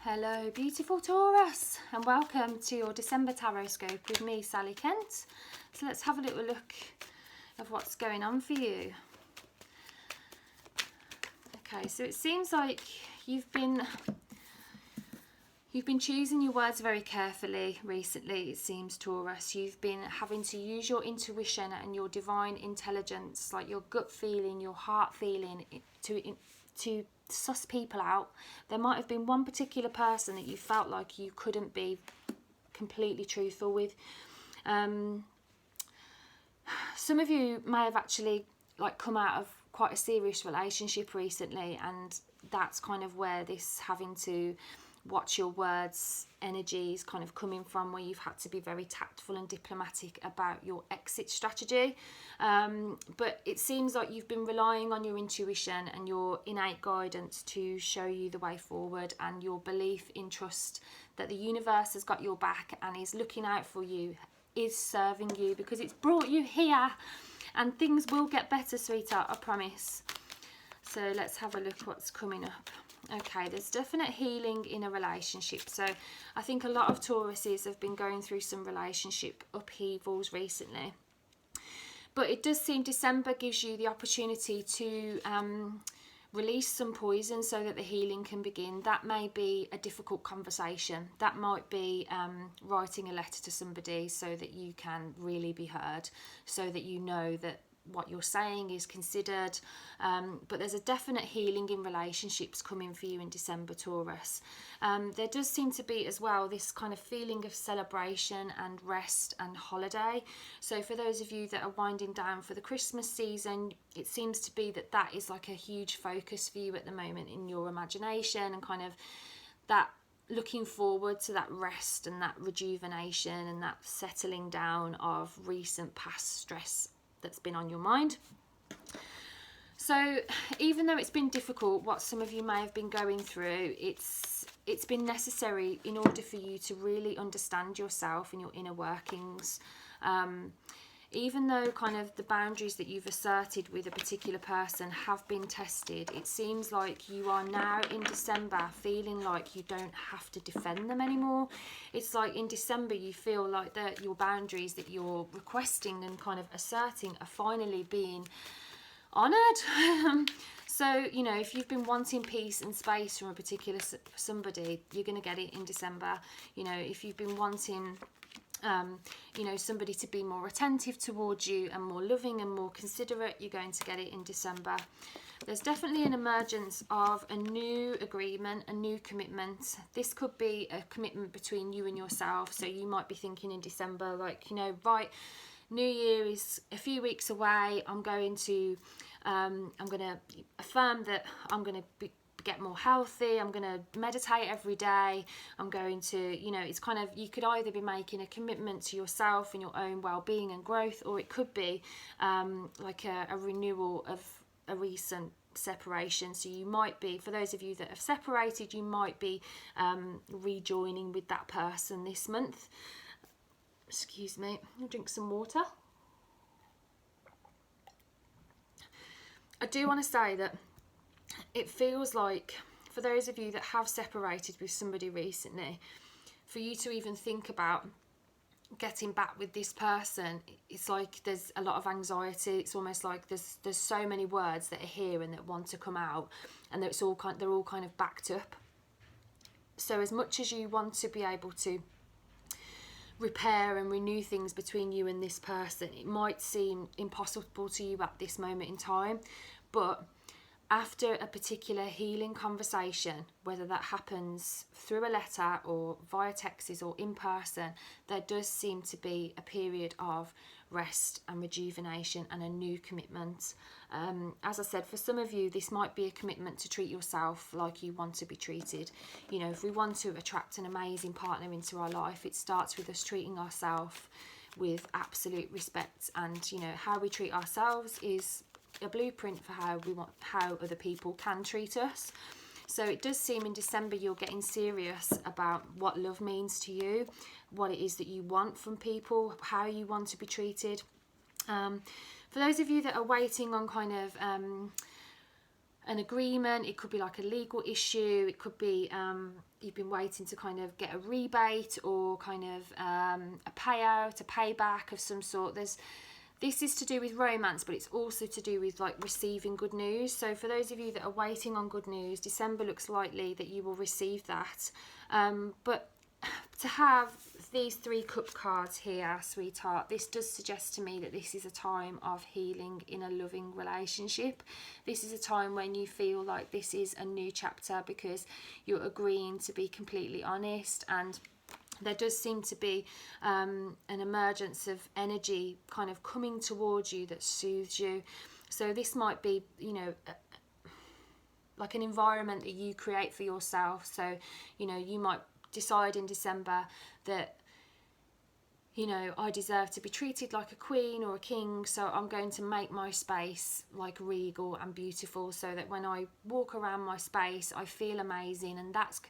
Hello beautiful Taurus, and welcome to your December tarot scope with me, Sally Kent. So let's have a little look of what's going on for you. Okay, so it seems like you've been choosing your words very carefully recently, it seems, Taurus. You've been having to use your intuition and your divine intelligence, like your gut feeling, your heart feeling, to suss people out. There might have been one particular person that you felt like you couldn't be completely truthful with. Some of you may have actually come out of quite a serious relationship recently, and that's kind of where this having to watch your words energy is kind of coming from, where you've had to be very tactful and diplomatic about your exit strategy. But it seems like you've been relying on your intuition and your innate guidance to show you the way forward, and your belief in trust that the universe has got your back and is looking out for you is serving you, because it's brought you here, and things will get better, sweetheart, I promise. So let's have a look what's coming up. Okay, there's definite healing in a relationship. So I think a lot of Tauruses have been going through some relationship upheavals recently. But it does seem December gives you the opportunity to release some poison so that the healing can begin. That may be a difficult conversation. That might be writing a letter to somebody so that you can really be heard, so that you know that what you're saying is considered. But there's a definite healing in relationships coming for you in December, Taurus. There does seem to be as well this kind of feeling of celebration and rest and holiday. So for those of you that are winding down for the Christmas season, it seems to be that that is like a huge focus for you at the moment in your imagination, and kind of that looking forward to that rest and that rejuvenation and that settling down of recent past stress that's been on your mind. So even though it's been difficult, what some of you may have been going through, it's been necessary in order for you to really understand yourself and your inner workings. Even though kind of the boundaries that you've asserted with a particular person have been tested, it seems like you are now in December feeling like you don't have to defend them anymore. It's like in December you feel like that your boundaries that you're requesting and kind of asserting are finally being honoured. So, you know, if you've been wanting peace and space from a particular somebody, you're going to get it in December. You know, if you've been wanting you know, somebody to be more attentive towards you and more loving and more considerate, you're going to get it in December. There's definitely an emergence of a new agreement, a new commitment. This could be a commitment between you and yourself. So you might be thinking in December, like, you know, right, New Year is a few weeks away. I'm going to affirm that I'm going to get more healthy. I'm going to meditate every day. I'm going to, you know, it's kind of, you could either be making a commitment to yourself and your own well-being and growth, or it could be like a renewal of a recent separation. So you might be, for those of you that have separated, you might be rejoining with that person this month. Excuse me, I'll drink some water. I do want to say that it feels like, for those of you that have separated with somebody recently, for you to even think about getting back with this person, it's like there's a lot of anxiety. It's almost like there's so many words that are here and that want to come out, and they're all kind of backed up. So as much as you want to be able to repair and renew things between you and this person, it might seem impossible to you at this moment in time. But after a particular healing conversation, whether that happens through a letter or via texts or in person, there does seem to be a period of rest and rejuvenation and a new commitment. As I said, for some of you, this might be a commitment to treat yourself like you want to be treated. You know, if we want to attract an amazing partner into our life, it starts with us treating ourselves with absolute respect. And, you know, how we treat ourselves is a blueprint for how other people can treat us. So it does seem in December you're getting serious about what love means to you, what it is that you want from people, how you want to be treated. For those of you that are waiting on kind of an agreement, it could be like a legal issue, it could be you've been waiting to kind of get a rebate or kind of a payout, a payback of some sort. This is to do with romance, but it's also to do with like receiving good news. So for those of you that are waiting on good news, December looks likely that you will receive that. But to have these 3 cup cards here, sweetheart, this does suggest to me that this is a time of healing in a loving relationship. This is a time when you feel like this is a new chapter because you're agreeing to be completely honest, and there does seem to be an emergence of energy kind of coming towards you that soothes you. So this might be, you know, like an environment that you create for yourself. So, you know, you might decide in December that, you know, I deserve to be treated like a queen or a king, so I'm going to make my space like regal and beautiful so that when I walk around my space I feel amazing, and that's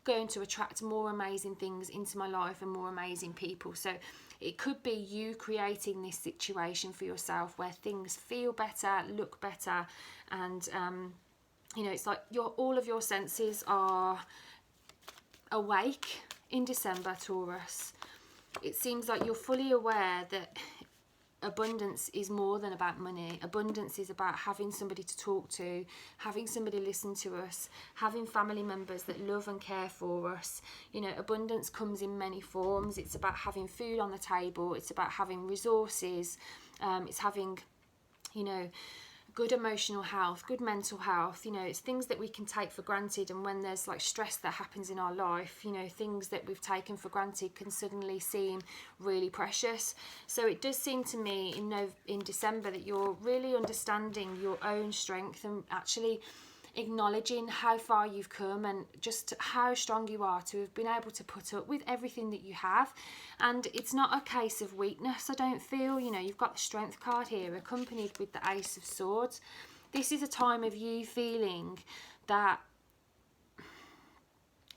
going to attract more amazing things into my life and more amazing people. So it could be you creating this situation for yourself where things feel better, look better, and you know, it's like all of your senses are awake in December, Taurus. It seems like you're fully aware that abundance is more than about money. Abundance is about having somebody to talk to, having somebody listen to us, having family members that love and care for us. You know, abundance comes in many forms. It's about having food on the table. It's about having resources. It's having, you know, good emotional health, good mental health. You know, it's things that we can take for granted, and when there's like stress that happens in our life, you know, things that we've taken for granted can suddenly seem really precious. So it does seem to me in December that you're really understanding your own strength and actually acknowledging how far you've come and just how strong you are to have been able to put up with everything that you have. And it's not a case of weakness, I don't feel. You know, you've got the strength card here accompanied with the Ace of Swords. This is a time of you feeling that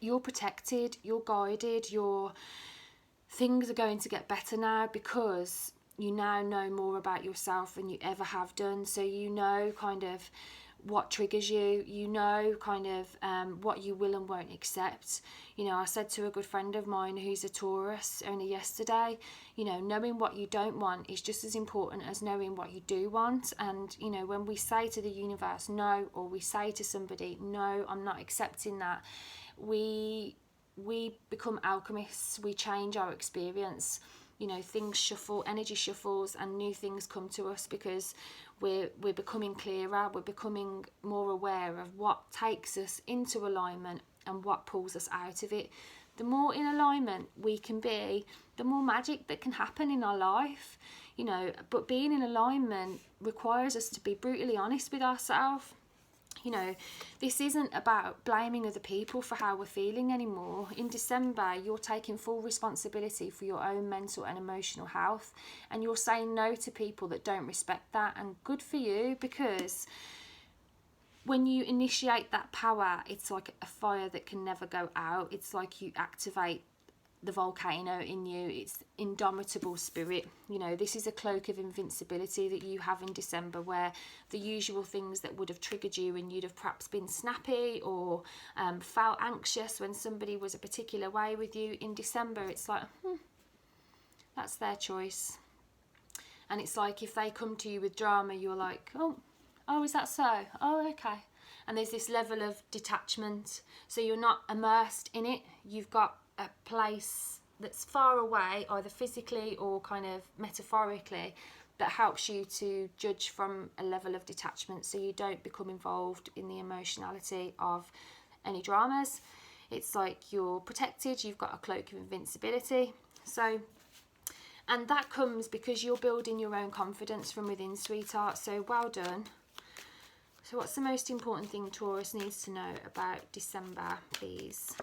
you're protected, you're guided, things are going to get better now because you now know more about yourself than you ever have done. So you know kind of what triggers you, you know kind of what you will and won't accept. You know, I said to a good friend of mine who's a Taurus only yesterday, you know, knowing what you don't want is just as important as knowing what you do want. And, you know, when we say to the universe no, or we say to somebody, no, I'm not accepting that, we become alchemists, we change our experience. You know, things shuffle, energy shuffles, and new things come to us because we're becoming clearer, we're becoming more aware of what takes us into alignment and what pulls us out of it. The more in alignment we can be, the more magic that can happen in our life, you know. But being in alignment requires us to be brutally honest with ourselves. You know, this isn't about blaming other people for how we're feeling anymore. In December, you're taking full responsibility for your own mental and emotional health, and you're saying no to people that don't respect that. And good for you, because when you initiate that power, it's like a fire that can never go out. It's like you activate the volcano in you. It's indomitable spirit. You know, this is a cloak of invincibility that you have in December, where the usual things that would have triggered you and you'd have perhaps been snappy or felt anxious when somebody was a particular way with you, in December it's like that's their choice. And it's like if they come to you with drama, you're like, oh, is that so? Oh, okay. And there's this level of detachment, so you're not immersed in it. You've got a place that's far away, either physically or kind of metaphorically, that helps you to judge from a level of detachment, so you don't become involved in the emotionality of any dramas. It's like you're protected, you've got a cloak of invincibility. So, and that comes because you're building your own confidence from within, sweetheart, so well done. So what's the most important thing Taurus needs to know about December, please?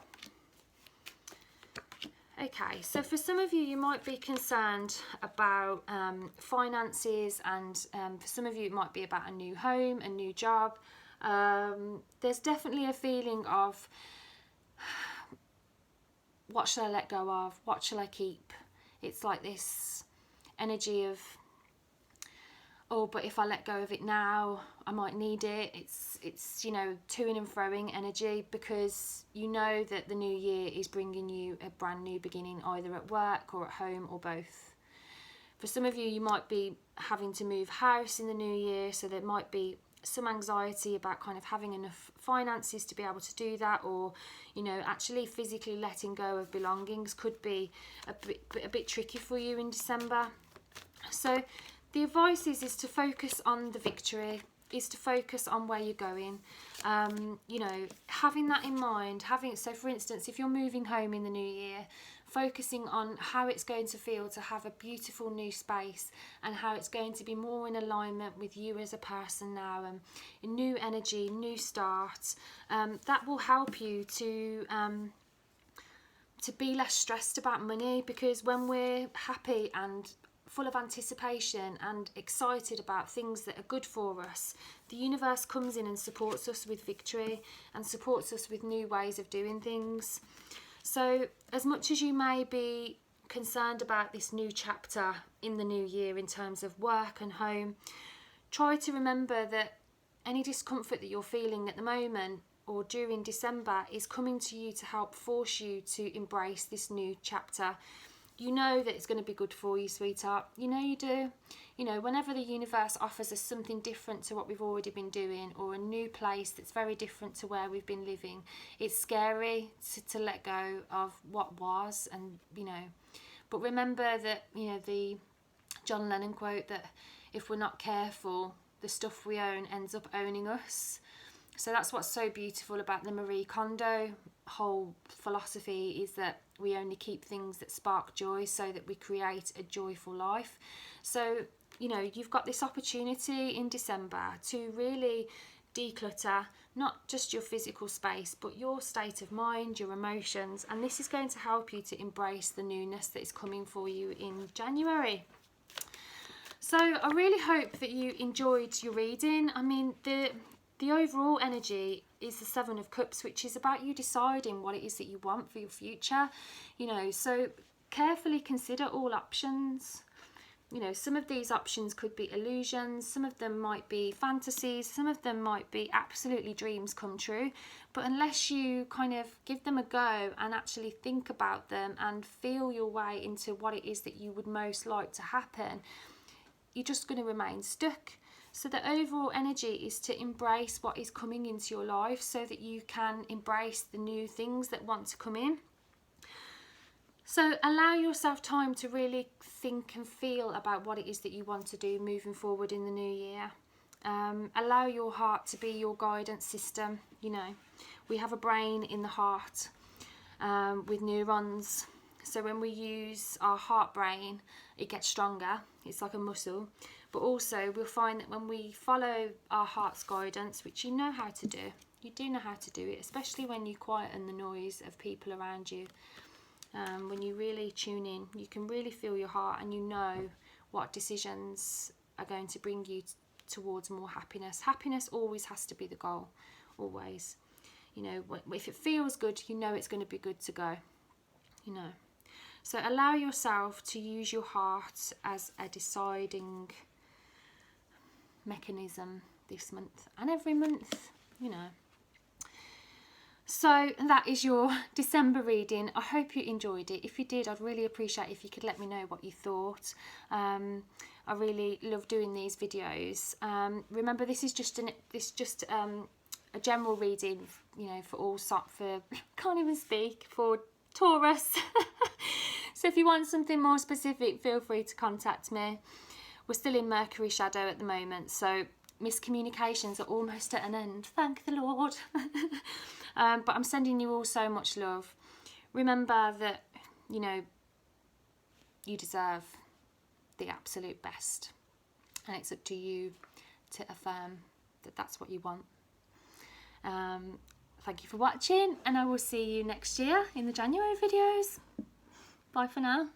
Okay, so for some of you, you might be concerned about finances, and for some of you it might be about a new home, a new job. There's definitely a feeling of, what shall I let go of? What shall I keep? It's like this energy of oh, but if I let go of it now, I might need it. It's you know, toing and froing energy, because you know that the new year is bringing you a brand new beginning, either at work or at home or both. For some of you, you might be having to move house in the new year, so there might be some anxiety about kind of having enough finances to be able to do that, or you know, actually physically letting go of belongings could be a bit tricky for you in December. So the advice is to focus on the victory, is to focus on where you're going. You know, having that in mind, so for instance, if you're moving home in the new year, focusing on how it's going to feel to have a beautiful new space, and how it's going to be more in alignment with you as a person now, and new energy, new start. That will help you to be less stressed about money, because when we're happy and full of anticipation and excited about things that are good for us, the universe comes in and supports us with victory and supports us with new ways of doing things. So as much as you may be concerned about this new chapter in the new year in terms of work and home, try to remember that any discomfort that you're feeling at the moment or during December is coming to you to help force you to embrace this new chapter. You know that it's going to be good for you, sweetheart. You know you do. You know, whenever the universe offers us something different to what we've already been doing, or a new place that's very different to where we've been living, it's scary to let go of what was, and you know. But remember that, you know, the John Lennon quote that if we're not careful, the stuff we own ends up owning us. So that's what's so beautiful about the Marie Kondo whole philosophy, is that we only keep things that spark joy, so that we create a joyful life. So, you know, you've got this opportunity in December to really declutter not just your physical space, but your state of mind, your emotions, and this is going to help you to embrace the newness that is coming for you in January. So I really hope that you enjoyed your reading. I mean, the overall energy is the Seven of Cups, which is about you deciding what it is that you want for your future. You know, so carefully consider all options. You know, some of these options could be illusions, some of them might be fantasies, some of them might be absolutely dreams come true. But unless you kind of give them a go and actually think about them and feel your way into what it is that you would most like to happen, you're just going to remain stuck. So the overall energy is to embrace what is coming into your life, so that you can embrace the new things that want to come in. So allow yourself time to really think and feel about what it is that you want to do moving forward in the new year. Allow your heart to be your guidance system. You know, we have a brain in the heart with neurons. So when we use our heart brain, it gets stronger. It's like a muscle. But also we'll find that when we follow our heart's guidance, which you know how to do, you do know how to do it, especially when you quieten the noise of people around you. When you really tune in, you can really feel your heart, and you know what decisions are going to bring you towards more happiness. Happiness always has to be the goal, always. You know, if it feels good, you know it's going to be good to go, you know. So allow yourself to use your heart as a deciding mechanism this month and every month, you know. So that is your December reading. I hope you enjoyed it. If you did, I'd really appreciate if you could let me know what you thought. I really love doing these videos. Remember, this is just a general reading, you know, for all can't even speak, for Taurus. So if you want something more specific, feel free to contact me. We're still in Mercury shadow at the moment, so miscommunications are almost at an end, thank the Lord. But I'm sending you all so much love. Remember that, you know, you deserve the absolute best, and it's up to you to affirm that that's what you want. Thank you for watching, and I will see you next year in the January videos. Bye for now.